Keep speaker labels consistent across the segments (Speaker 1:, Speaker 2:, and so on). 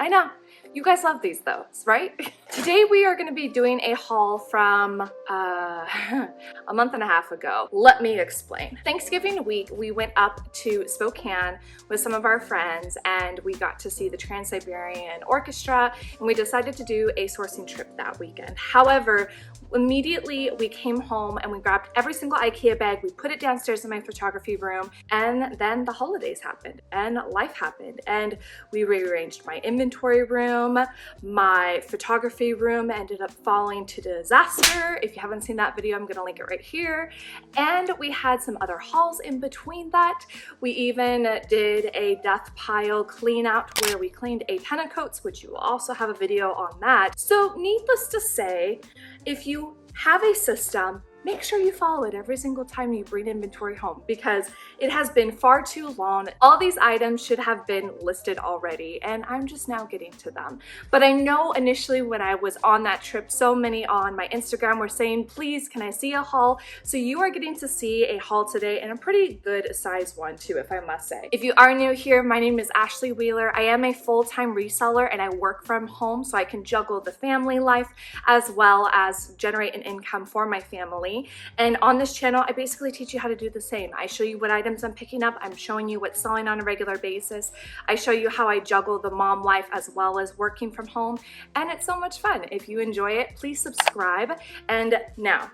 Speaker 1: I know. You guys love these though, right? Today we are going to be doing a haul from a month and a half ago. Let me explain. Thanksgiving week, we went up to Spokane with some of our friends and we got to see the Trans-Siberian Orchestra, and we decided to do a sourcing trip that weekend. However, immediately we came home and we grabbed every single IKEA bag, we put it downstairs in my photography room, and then the holidays happened and life happened and we rearranged my inventory room. My photography room ended up falling to disaster. If you haven't seen that video, I'm gonna link it right here. And we had some other hauls in between that. We even did a death pile clean out where we cleaned a ton of coats, which you will also have a video on that. So needless to say, if you have a system, make sure you follow it every single time you bring inventory home, because it has been far too long. All these items should have been listed already and I'm just now getting to them. But I know initially when I was on that trip, so many on my Instagram were saying, please, can I see a haul? So you are getting to see a haul today, and a pretty good size one too, if I must say. If you are new here, my name is Ashley Wheeler. I am a full-time reseller and I work from home so I can juggle the family life as well as generate an income for my family. And on this channel, I basically teach you how to do the same. I show you what items I'm picking up. I'm showing you what's selling on a regular basis. I show you how I juggle the mom life as well as working from home. And it's so much fun. If you enjoy it, please subscribe. And now,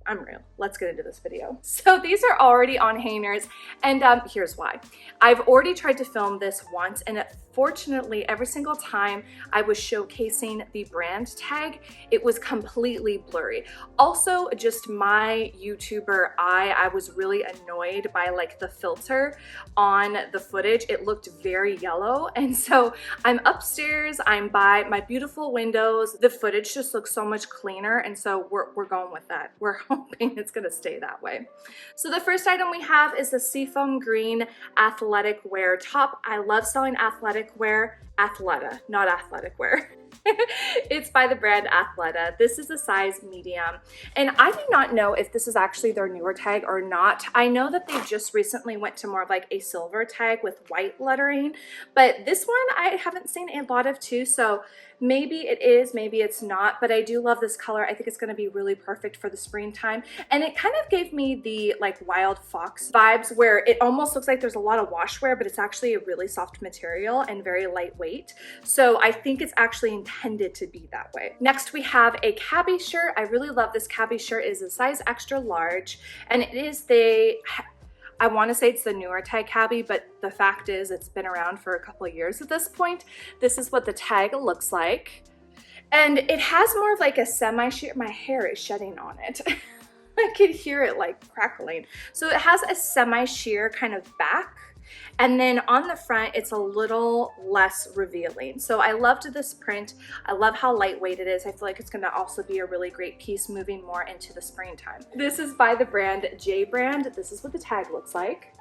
Speaker 1: I'm real. Let's get into this video. So these are already on hangers, and here's why. I've already tried to film this once, and fortunately every single time I was showcasing the brand tag, it was completely blurry. Also, just my YouTuber eye, I was really annoyed by like the filter on the footage. It looked very yellow, and so I'm upstairs, I'm by my beautiful windows. The footage just looks so much cleaner, and so we're going with that. We're hoping it's gonna stay that way. So the first item we have is the seafoam green athletic wear top. I love selling athletic wear, Athleta, not athletic wear. It's by the brand Athleta. This is a size medium, and I do not know if this is actually their newer tag or not. I know that they just recently went to more of like a silver tag with white lettering, but this one I haven't seen a lot of too, so maybe it is, maybe it's not, but I do love this color. I think it's going to be really perfect for the springtime, and it kind of gave me the like wild fox vibes where it almost looks like there's a lot of wash wear, but it's actually a really soft material and very lightweight. So I think it's actually intended to be that way. Next we have a cabbie shirt. I really love this cabbie shirt. It is a size extra large, and it is I want to say it's the newer tag cabbie, but the fact is it's been around for a couple of years at this point. This is what the tag looks like. And it has more of like a semi-sheer, my hair is shedding on it. I could hear it like crackling. So it has a semi-sheer kind of back. And then on the front, it's a little less revealing. So I loved this print. I love how lightweight it is. I feel like it's gonna also be a really great piece moving more into the springtime. This is by the brand J Brand. This is what the tag looks like.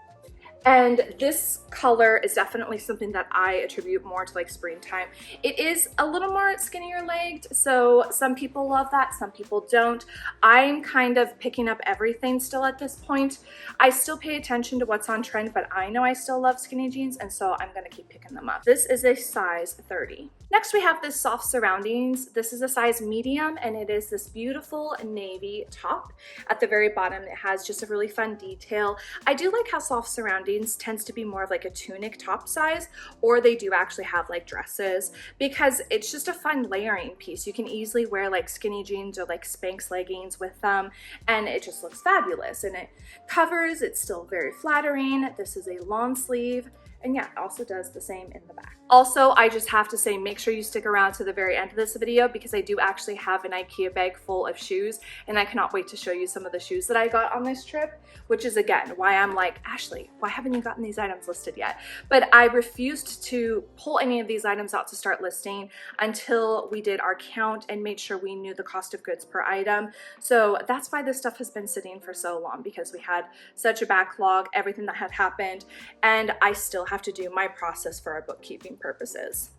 Speaker 1: And this color is definitely something that I attribute more to like springtime. It is a little more skinnier legged, so some people love that, some people don't. I'm kind of picking up everything still at this point. I still pay attention to what's on trend, but I know I still love skinny jeans, and so I'm gonna keep picking them up. This is a size 30. Next we have this soft surroundings. This is a size medium, and it is this beautiful navy top. At the very bottom, it has just a really fun detail. I do like how soft surroundings tends to be more of like a tunic top size, or they do actually have like dresses, because it's just a fun layering piece. You can easily wear like skinny jeans or like Spanx leggings with them, and it just looks fabulous, and it covers, it's still very flattering. This is a long sleeve. And yeah, it also does the same in the back. Also, I just have to say, make sure you stick around to the very end of this video, because I do actually have an IKEA bag full of shoes, and I cannot wait to show you some of the shoes that I got on this trip, which is again why I'm like, Ashley, why haven't you gotten these items listed yet? But I refused to pull any of these items out to start listing until we did our count and made sure we knew the cost of goods per item. So that's why this stuff has been sitting for so long, because we had such a backlog, everything that had happened, and I still have to do my process for our bookkeeping purposes.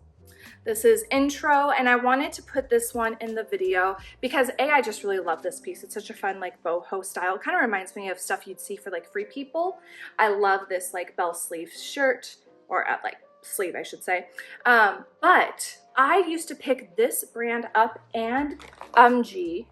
Speaker 1: This is intro, and I wanted to put this one in the video because I just really love this piece. It's such a fun like boho style. It kind of reminds me of stuff you'd see for like Free People. I love this like bell sleeve shirt, or at like sleeve, I should say. But I used to pick this brand up and UMG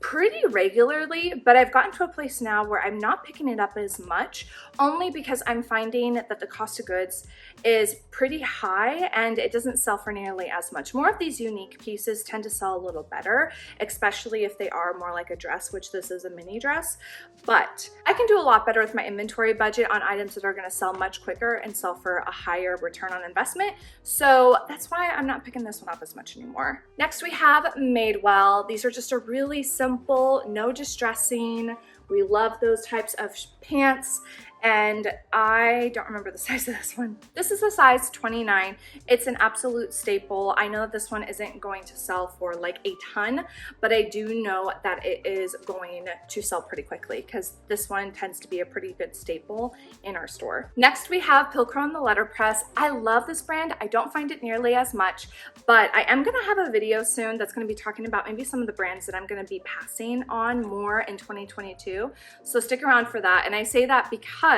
Speaker 1: pretty regularly, but I've gotten to a place now where I'm not picking it up as much, only because I'm finding that the cost of goods is pretty high and it doesn't sell for nearly as much. More of these unique pieces tend to sell a little better, especially if they are more like a dress, which this is a mini dress. But I can do a lot better with my inventory budget on items that are going to sell much quicker and sell for a higher return on investment. So that's why I'm not picking this one up as much anymore. Next we have Madewell. These are just a really simple, no distressing. We love those types of pants. And I don't remember the size of this one. This is a size 29. It's an absolute staple. I know that this one isn't going to sell for like a ton, but I do know that it is going to sell pretty quickly because this one tends to be a pretty good staple in our store. Next we have Pilcrow and the letterpress. I love this brand. I don't find it nearly as much, but I am gonna have a video soon that's gonna be talking about maybe some of the brands that I'm gonna be passing on more in 2022. So stick around for that. And I say that because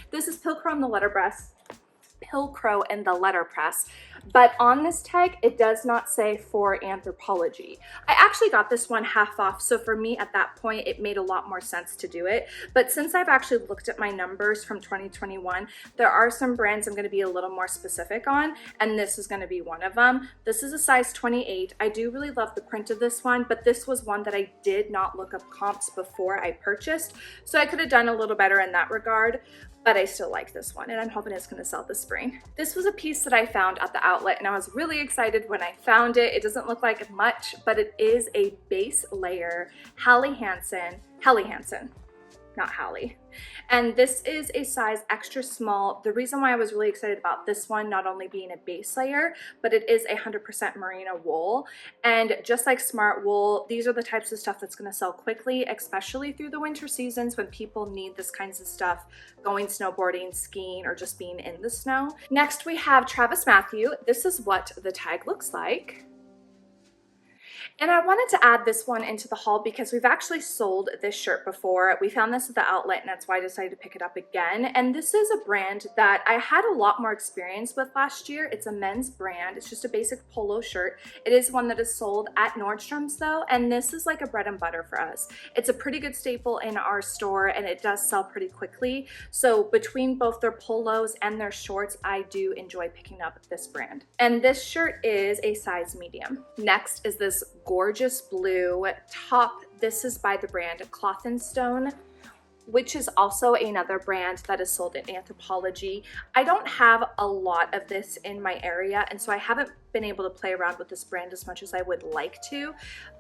Speaker 1: this is Pilcrow and the letterpress. Pilcrow and the letterpress, but on this tag it does not say for Anthropologie. I actually got this one half off, so for me at that point it made a lot more sense to do it. But since I've actually looked at my numbers from 2021, there are some brands I'm going to be a little more specific on, and this is going to be one of them. This is a size 28. I do really love the print of this one, but this was one that I did not look up comps before I purchased, so I could have done a little better in that regard. But I still like this one and I'm hoping it's going to sell this spring. This was a piece that I found at the outlet and I was really excited when I found it. It doesn't look like much, but it is a base layer Helly Hansen, not Hallie. And this is a size extra small. The reason why I was really excited about this one, not only being a base layer, but it is 100% merino wool. And just like smart wool, these are the types of stuff that's going to sell quickly, especially through the winter seasons when people need this kinds of stuff going snowboarding, skiing, or just being in the snow. Next we have Travis Matthew. This is what the tag looks like. And I wanted to add this one into the haul because we've actually sold this shirt before. We found this at the outlet and that's why I decided to pick it up again. And this is a brand that I had a lot more experience with last year. It's a men's brand. It's just a basic polo shirt. It is one that is sold at Nordstrom's though, and this is like a bread and butter for us. It's a pretty good staple in our store and it does sell pretty quickly. So between both their polos and their shorts, I do enjoy picking up this brand. And this shirt is a size medium. Next is this gorgeous blue top. This is by the brand Cloth and Stone, which is also another brand that is sold at Anthropologie. I don't have a lot of this in my area, and so I haven't been able to play around with this brand as much as I would like to,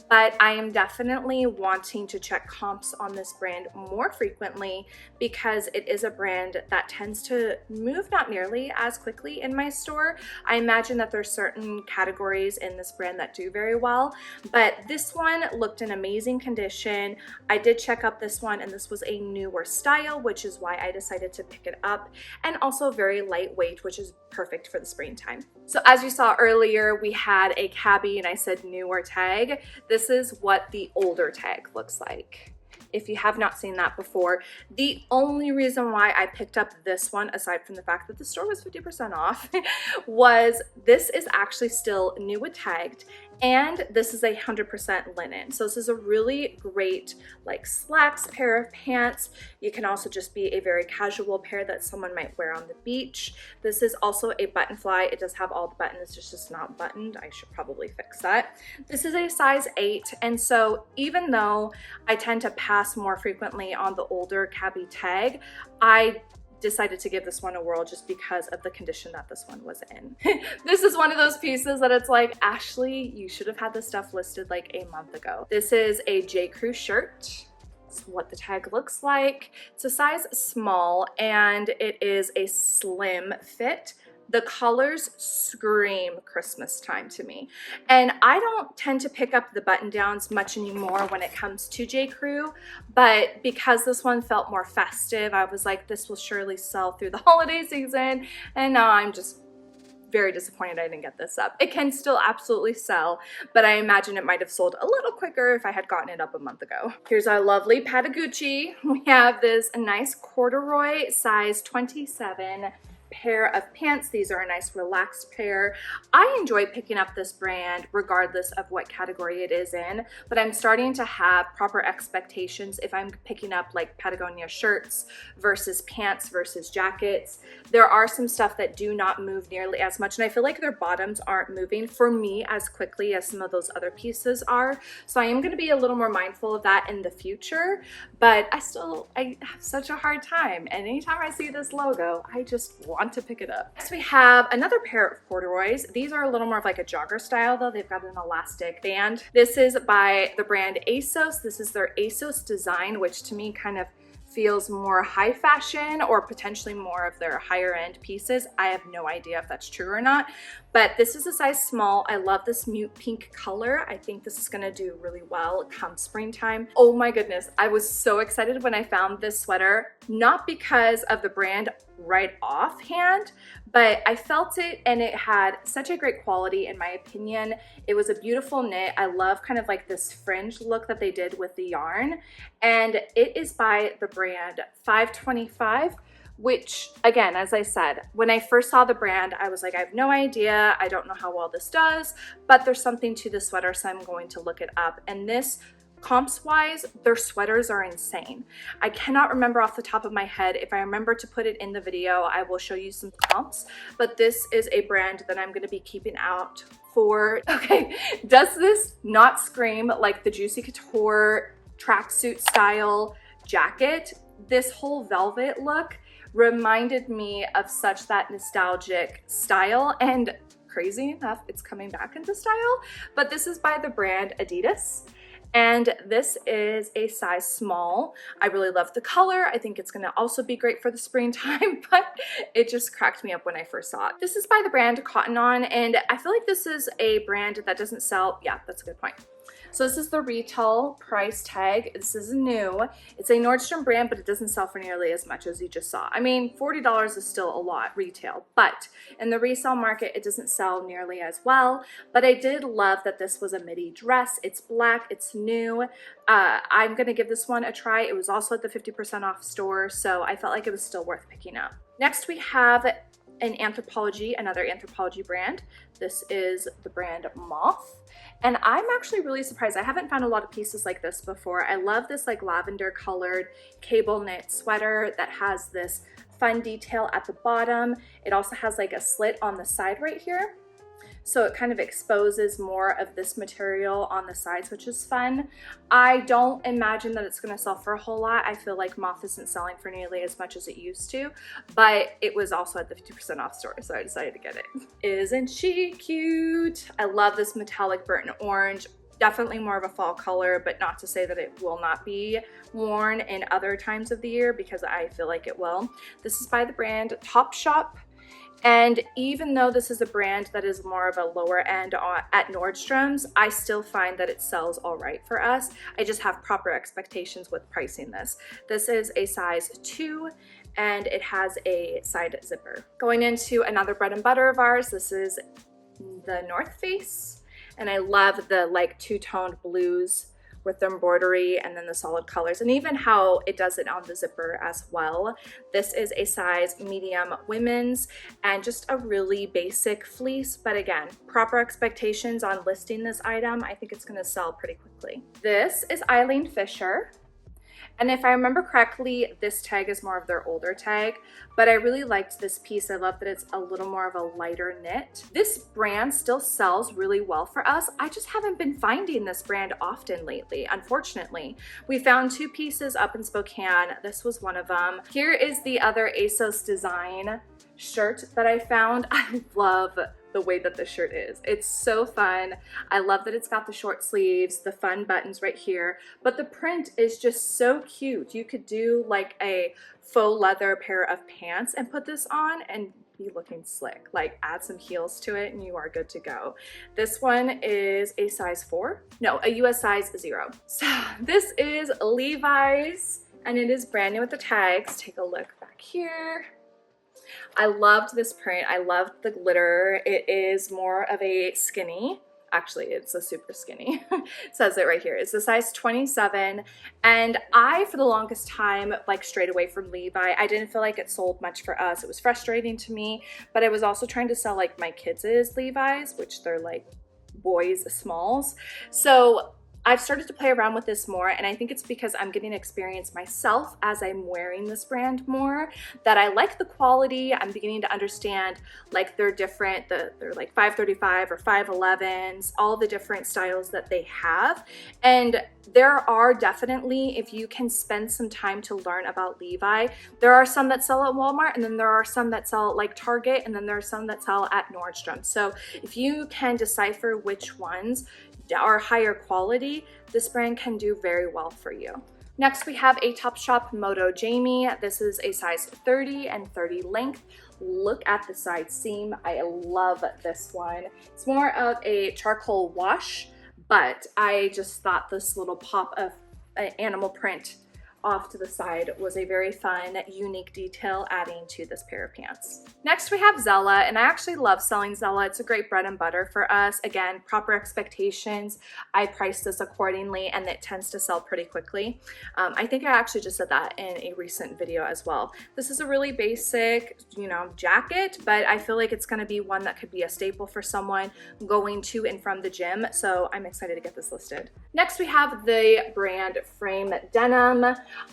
Speaker 1: but I am definitely wanting to check comps on this brand more frequently because it is a brand that tends to move not nearly as quickly in my store. I imagine that there's certain categories in this brand that do very well, but this one looked in amazing condition. I did check up this one and this was a newer style, which is why I decided to pick it up, and also very lightweight, which is perfect for the springtime. So as you saw earlier, we had a cabbie and I said newer tag. This is what the older tag looks like. If you have not seen that before, the only reason why I picked up this one, aside from the fact that the store was 50% off, was this is actually still new tagged, and this is 100% linen. So this is a really great like slacks pair of pants. You can also just be a very casual pair that someone might wear on the beach. This is also a button fly. It does have all the buttons, it's just not buttoned. I should probably fix that. This is a size 8, and so even though I tend to pass more frequently on the older cabbie tag, I decided to give this one a whirl just because of the condition that this one was in. This is one of those pieces that it's like, Ashley, you should have had this stuff listed like a month ago. This is a J. Crew shirt. It's what the tag looks like. It's a size small and it is a slim fit. The colors scream Christmas time to me. And I don't tend to pick up the button downs much anymore when it comes to J. Crew, but because this one felt more festive, I was like, this will surely sell through the holiday season. And now I'm just very disappointed I didn't get this up. It can still absolutely sell, but I imagine it might have sold a little quicker if I had gotten it up a month ago. Here's our lovely Patagucci. We have this nice corduroy size 27 pair of pants. These are a nice relaxed pair. I enjoy picking up this brand regardless of what category it is in, but I'm starting to have proper expectations if I'm picking up like Patagonia shirts versus pants versus jackets. There are some stuff that do not move nearly as much, and I feel like their bottoms aren't moving for me as quickly as some of those other pieces are. So I am going to be a little more mindful of that in the future, but I have such a hard time. And anytime I see this logo, I just want to pick it up. Next we have another pair of corduroys. These are a little more of like a jogger style though. They've got an elastic band. This is by the brand ASOS. This is their ASOS design, which to me kind of feels more high fashion or potentially more of their higher end pieces. I have no idea if that's true or not, but this is a size small. I love this mute pink color. I think this is gonna do really well come springtime. Oh my goodness, I was so excited when I found this sweater, not because of the brand right offhand, but I felt it and it had such a great quality in my opinion. It was a beautiful knit. I love kind of like this fringe look that they did with the yarn, and it is by the brand 525, which again, as I said, when I first saw the brand, I was like, I have no idea. I don't know how well this does, but there's something to the sweater, so I'm going to look it up. And this, comps wise, their sweaters are insane. I cannot remember off the top of my head. If I remember to put it in the video, I will show you some comps, but this is a brand that I'm going to be keeping out for. Okay, does this not scream like the Juicy Couture tracksuit style jacket? This whole velvet look reminded me of such that nostalgic style, and crazy enough, it's coming back into style. But this is by the brand Adidas, and this is a size small. I really love the color. I think it's gonna also be great for the springtime, but it just cracked me up when I first saw it. This is by the brand Cotton On, and I feel like this is a brand that doesn't sell, yeah, that's a good point. So this is the retail price tag. This is new. It's a Nordstrom brand, but it doesn't sell for nearly as much as you just saw. I mean, $40 is still a lot retail, but in the resale market, it doesn't sell nearly as well. But I did love that this was a midi dress. It's black, it's new. I'm gonna give this one a try. It was also at the 50% off store, so I felt like it was still worth picking up. Next, we have an Anthropologie, another Anthropologie brand. This is the brand Moth. And I'm actually really surprised. I haven't found a lot of pieces like this before. I love this like lavender colored cable knit sweater that has this fun detail at the bottom. It also has like a slit on the side right here, so it kind of exposes more of this material on the sides, which is fun. I don't imagine that it's gonna sell for a whole lot. I feel like Moth isn't selling for nearly as much as it used to, but it was also at the 50% off store, so I decided to get it. Isn't she cute? I love this metallic burnt orange. Definitely more of a fall color, but not to say that it will not be worn in other times of the year, because I feel like it will. This is by the brand Topshop. And even though this is a brand that is more of a lower end at Nordstrom's, I still find that it sells all right for us. I just have proper expectations with pricing this. This is a size 2, and it has a side zipper. Going into another bread and butter of ours, this is the North Face, and I love the like two-toned blues with the embroidery and then the solid colors, and even how it does it on the zipper as well. This is a size medium women's, and just a really basic fleece, but again, proper expectations on listing this item. I think it's gonna sell pretty quickly. This is Eileen Fisher. And if I remember correctly, this tag is more of their older tag, but I really liked this piece. I love that it's a little more of a lighter knit. This brand still sells really well for us. I just haven't been finding this brand often lately, unfortunately. We found 2 pieces up in Spokane. This was one of them. Here is the other ASOS design shirt that I found. I love the way that the shirt is. It's so fun. I love that it's got the short sleeves, the fun buttons right here, but the print is just so cute. You could do like a faux leather pair of pants and put this on and be looking slick. Like add some heels to it and you are good to go. This one is a size 4. No, a US size 0. So this is Levi's, and it is brand new with the tags. Take a look back here. I loved this print. I loved the glitter. It is more of a skinny Actually, it's a super skinny. It says it right here. It's a size 27. And I, for the longest time, like strayed away from Levi. I didn't feel like it sold much for us. It was frustrating to me, but I was also trying to sell like my kids' Levi's, which they're like boys smalls. So I've started to play around with this more, and I think it's because I'm getting experience myself as I'm wearing this brand more, that I like the quality. I'm beginning to understand like they're different, they're like 535 or 511s, all the different styles that they have. And there are definitely, if you can spend some time to learn about Levi, there are some that sell at Walmart, and then there are some that sell at like Target, and then there are some that sell at Nordstrom. So if you can decipher which ones are higher quality, this brand can do very well for you. Next, we have a Topshop Moto Jamie. This is a size 30 and 30 length. Look at the side seam. I love this one. It's more of a charcoal wash, but I just thought this little pop of animal print off to the side was a very fun, unique detail adding to this pair of pants. Next, we have Zella, and I actually love selling Zella. It's a great bread and butter for us. Again, proper expectations. I price this accordingly, and it tends to sell pretty quickly. I think I actually just said that in a recent video as well. This is a really basic, jacket, but I feel like it's gonna be one that could be a staple for someone going to and from the gym, so I'm excited to get this listed. Next, we have the brand Frame Denim.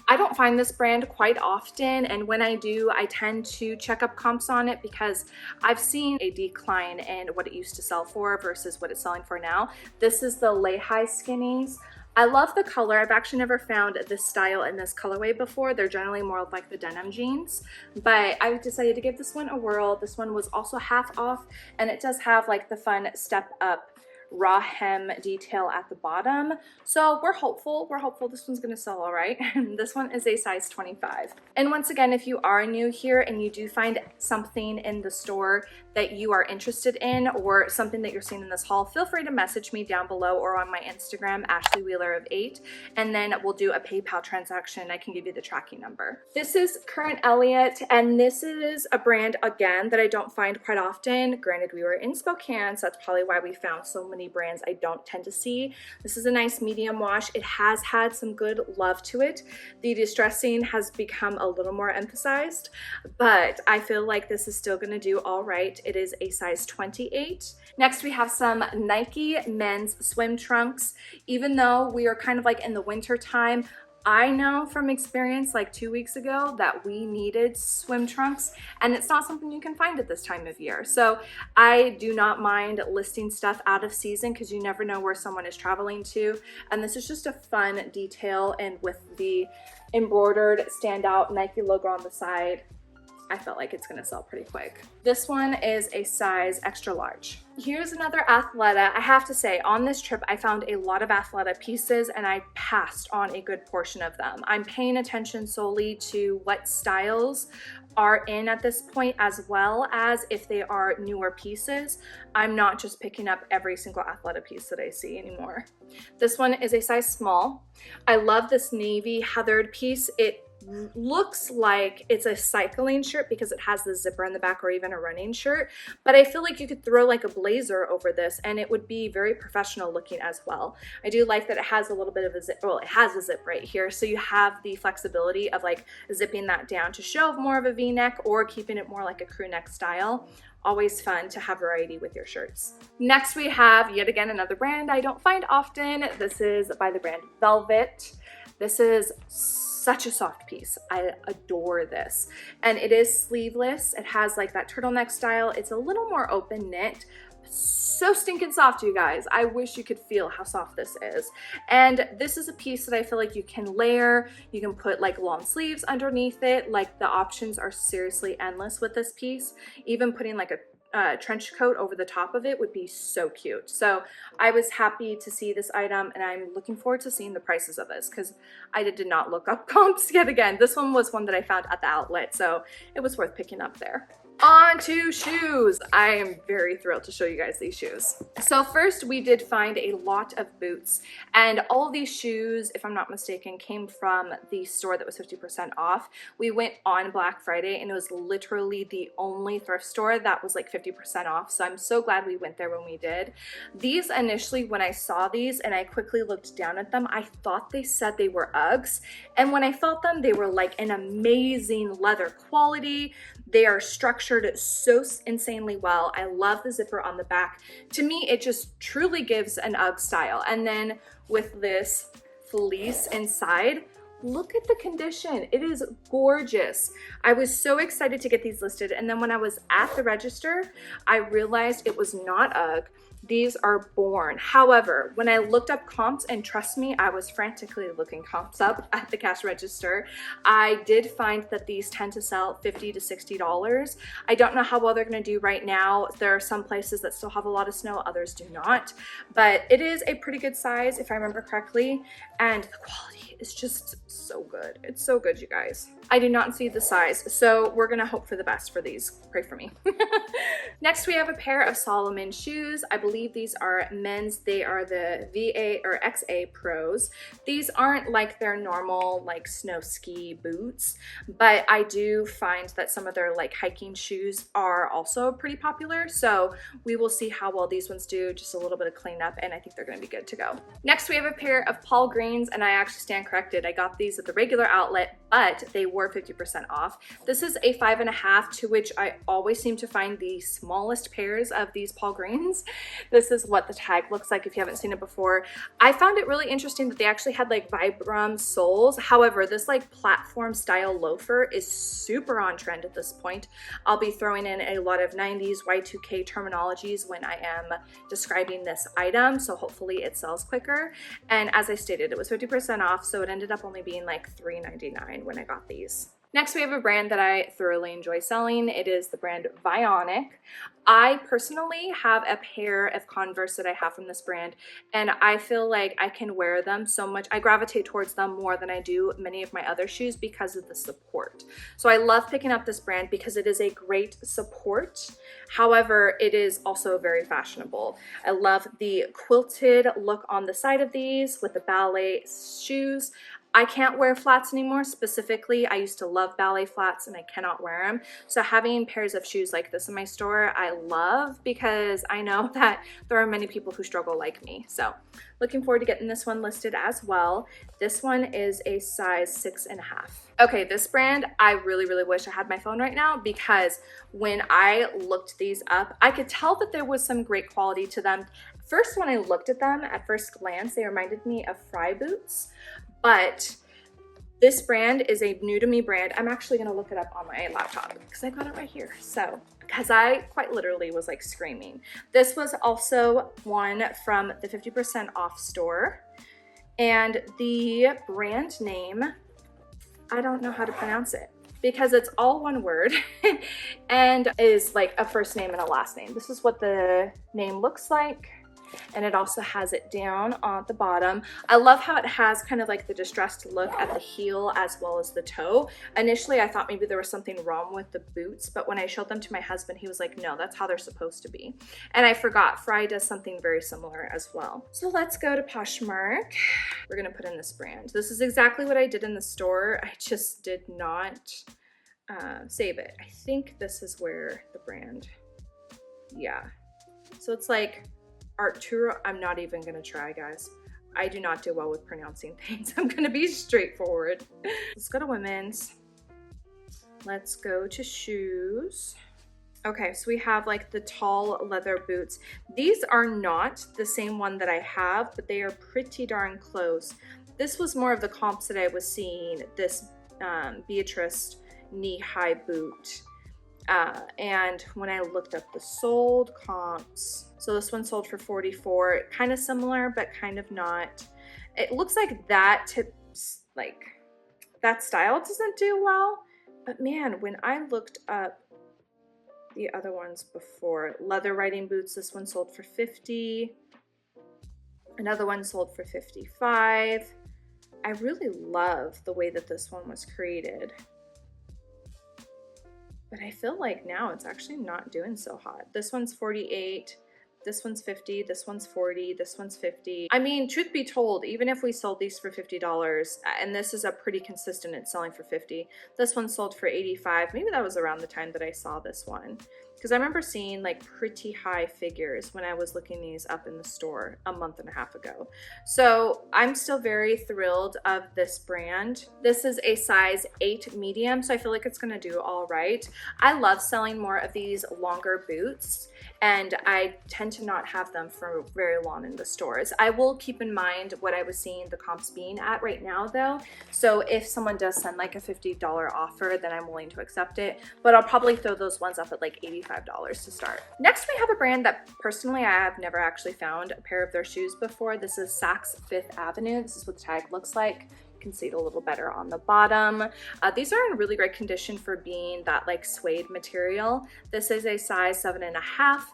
Speaker 1: I don't find this brand quite often, and when I do, I tend to check up comps on it because I've seen a decline in what it used to sell for versus what it's selling for now. This is the lay-high skinnies. I love the color. I've actually never found this style in this colorway before. They're generally more like the denim jeans, but I decided to give this one a whirl. This one was also half off, and it does have like the fun step up raw hem detail at the bottom. So we're hopeful this one's gonna sell all right. This one is a size 25. And once again, if you are new here and you do find something in the store that you are interested in or something that you're seeing in this haul, feel free to message me down below or on my Instagram, AshleyWheeler8, and then we'll do a PayPal transaction. I can give you the tracking number. This is Current Elliott, and this is a brand, again, that I don't find quite often. Granted, we were in Spokane, so that's probably why we found so many brands I don't tend to see. This is a nice medium wash. It has had some good love to it. The distressing has become a little more emphasized, but I feel like this is still gonna do all right. It is a size 28. Next, we have some Nike men's swim trunks. Even though we are kind of like in the winter time, I know from experience like 2 weeks ago that we needed swim trunks, and it's not something you can find at this time of year. So I do not mind listing stuff out of season because you never know where someone is traveling to. And this is just a fun detail, and with the embroidered standout Nike logo on the side, I felt like it's gonna sell pretty quick. This one is a size extra large. Here's another Athleta. I have to say, on this trip, I found a lot of Athleta pieces and I passed on a good portion of them. I'm paying attention solely to what styles are in at this point, as well as if they are newer pieces. I'm not just picking up every single Athleta piece that I see anymore. This one is a size small. I love this navy heathered piece. It looks like it's a cycling shirt because it has the zipper in the back, or even a running shirt, but I feel like you could throw like a blazer over this and it would be very professional looking as well. I do like that it has a little bit of a zip, well, it has a zip right here, so you have the flexibility of like zipping that down to show more of a v-neck or keeping it more like a crew neck style. Always fun to have variety with your shirts. Next, we have yet again another brand I don't find often. This is by the brand Velvet. This is such a soft piece. I adore this. And it is sleeveless. It has like that turtleneck style. It's a little more open knit. So stinking soft, you guys. I wish you could feel how soft this is. And this is a piece that I feel like you can layer. You can put like long sleeves underneath it. Like the options are seriously endless with this piece. Even putting like a trench coat over the top of it would be so cute. So I was happy to see this item, and I'm looking forward to seeing the prices of this because I did not look up comps yet again. This one was one that I found at the outlet, so it was worth picking up there. On to shoes. I am very thrilled to show you guys these shoes. So first we did find a lot of boots, and all of these shoes, if I'm not mistaken, came from the store that was 50% off. We went on Black Friday and it was literally the only thrift store that was like 50% off. So I'm so glad we went there when we did. These initially, when I saw these and I quickly looked down at them, I thought they said they were Uggs. And when I felt them, they were like an amazing leather quality. They are structured so insanely well. I love the zipper on the back. To me, it just truly gives an Ugg style. And then with this fleece inside, look at the condition. It is gorgeous. I was so excited to get these listed. And then when I was at the register, I realized it was not Ugg. These are Born. However, when I looked up comps, and trust me, I was frantically looking comps up at the cash register, I did find that these tend to sell $50 to $60. I don't know how well they're gonna do right now. There are some places that still have a lot of snow, others do not, but it is a pretty good size if I remember correctly, and the quality is just so good. It's so good, you guys. I do not see the size, so we're gonna hope for the best for these. Pray for me. Next, we have a pair of Solomon shoes. I believe these are men's. They are the VA or XA Pros. These aren't like their normal like snow ski boots, but I do find that some of their like hiking shoes are also pretty popular. So we will see how well these ones do. Just a little bit of cleanup, and I think they're gonna be good to go. Next, we have a pair of Paul Greens, and I actually stand corrected. I got these at the regular outlet, but they were 50% off. This is a 5.5, to which I always seem to find the smallest pairs of these Paul Greens. This is what the tag looks like if you haven't seen it before. I found it really interesting that they actually had like Vibram soles. However, this like platform style loafer is super on trend at this point. I'll be throwing in a lot of 90s Y2K terminologies when I am describing this item, so hopefully it sells quicker. And as I stated, it was 50% off, so it ended up only being like $3.99 when I got these. Next, we have a brand that I thoroughly enjoy selling. It is the brand Vionic. I personally have a pair of Converse that I have from this brand, and I feel like I can wear them so much. I gravitate towards them more than I do many of my other shoes because of the support. So I love picking up this brand because it is a great support. However, it is also very fashionable. I love the quilted look on the side of these with the ballet shoes. I can't wear flats anymore. Specifically, I used to love ballet flats and I cannot wear them. So having pairs of shoes like this in my store, I love, because I know that there are many people who struggle like me. So looking forward to getting this one listed as well. This one is a size 6.5. Okay, this brand, I really, really wish I had my phone right now, because when I looked these up, I could tell that there was some great quality to them. First, when I looked at them at first glance, they reminded me of Fry boots. But this brand is a new to me brand. I'm actually gonna look it up on my laptop because I got it right here. So, because I quite literally was like screaming. This was also one from the 50% off store. And the brand name, I don't know how to pronounce it because it's all one word and is like a first name and a last name. This is what the name looks like. And it also has it down on the bottom. I love how it has kind of like the distressed look at the heel as well as the toe. Initially, I thought maybe there was something wrong with the boots, but when I showed them to my husband, he was like, no, that's how they're supposed to be. And I forgot, Fry does something very similar as well. So let's go to Poshmark. We're gonna put in this brand. This is exactly what I did in the store. I just did not save it. I think this is where the brand, yeah. So it's like Arturo. I'm not even gonna try, guys. I do not do well with pronouncing things. I'm gonna be straightforward. Let's go to women's. Let's go to shoes. Okay, so we have like the tall leather boots. These are not the same one that I have, but they are pretty darn close. This was more of the comps that I was seeing, this Beatrice knee-high boot. And when I looked up the sold comps, so this one sold for 44, kind of similar, but kind of not. It looks like that that style doesn't do well, but man, when I looked up the other ones before, leather riding boots, this one sold for 50, another one sold for 55. I really love the way that this one was created. but I feel like now it's actually not doing so hot. This one's 48. This one's 50, this one's 40, this one's 50. I mean, truth be told, even if we sold these for $50, and this is a pretty consistent, it's selling for 50. This one sold for 85. Maybe that was around the time that I saw this one. Because I remember seeing like pretty high figures when I was looking these up in the store a month and a half ago. So I'm still very thrilled of this brand. This is a size 8 medium, so I feel like it's gonna do all right. I love selling more of these longer boots, and I tend to not have them for very long in the stores. I will keep in mind what I was seeing the comps being at right now though. So if someone does send like a $50 offer, then I'm willing to accept it, but I'll probably throw those ones up at like $85 to start. Next, we have a brand that personally I have never actually found a pair of their shoes before. This is Saks Fifth Avenue. This is what the tag looks like. Can see it a little better on the bottom. These are in really great condition for being that like suede material. This is a size 7.5,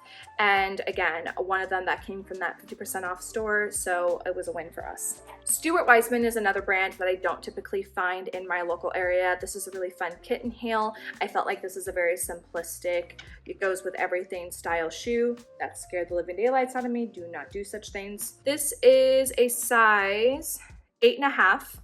Speaker 1: and again, one of them that came from that 50% off store, so it was a win for us. Stuart Weitzman is another brand that I don't typically find in my local area. This is a really fun kitten heel. I felt like this is a very simplistic, it goes with everything style shoe. That scared the living daylights out of me. Do not do such things. This is a size 8.5.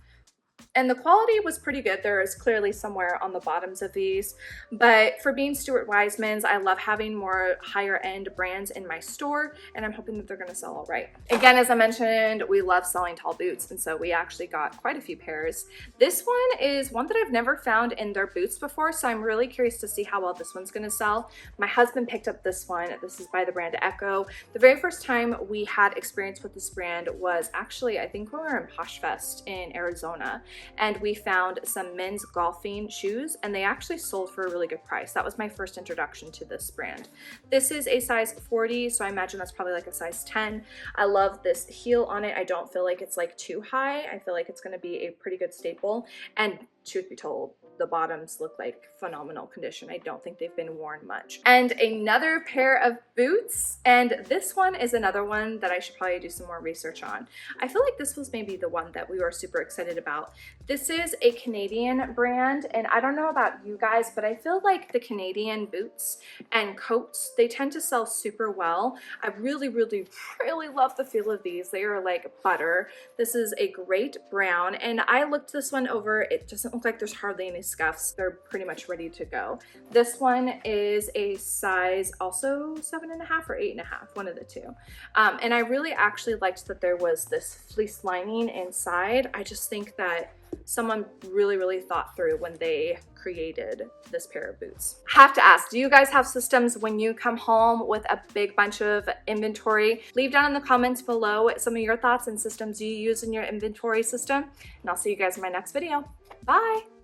Speaker 1: And the quality was pretty good. There is clearly somewhere on the bottoms of these, but for being Stuart Weitzman's, I love having more higher end brands in my store, and I'm hoping that they're gonna sell all right. Again, as I mentioned, we love selling tall boots, and so we actually got quite a few pairs. This one is one that I've never found in their boots before, so I'm really curious to see how well this one's gonna sell. My husband picked up this one. This is by the brand Echo. The very first time we had experience with this brand was actually, I think when we were in Posh Fest in Arizona, and we found some men's golfing shoes, and they actually sold for a really good price. That was my first introduction to this brand. This is a size 40, so I imagine that's probably like a size 10. I love this heel on it. I don't feel like it's like too high. I feel like it's gonna be a pretty good staple, and truth be told, the bottoms look like phenomenal condition. I don't think they've been worn much. And another pair of boots, and this one is another one that I should probably do some more research on. I feel like this was maybe the one that we were super excited about. This is a Canadian brand, and I don't know about you guys, but I feel like the Canadian boots and coats, they tend to sell super well. I really, really, really love the feel of these. They are like butter. This is a great brown, and I looked this one over. It doesn't look like there's hardly any scuffs. They're pretty much ready to go. This one is a size also 7.5 or 8.5, one of the two. And I really actually liked that there was this fleece lining inside. I just think that someone really, really thought through when they created this pair of boots. Have to ask, do you guys have systems when you come home with a big bunch of inventory? Leave down in the comments below some of your thoughts and systems you use in your inventory system, and I'll see you guys in my next video. Bye.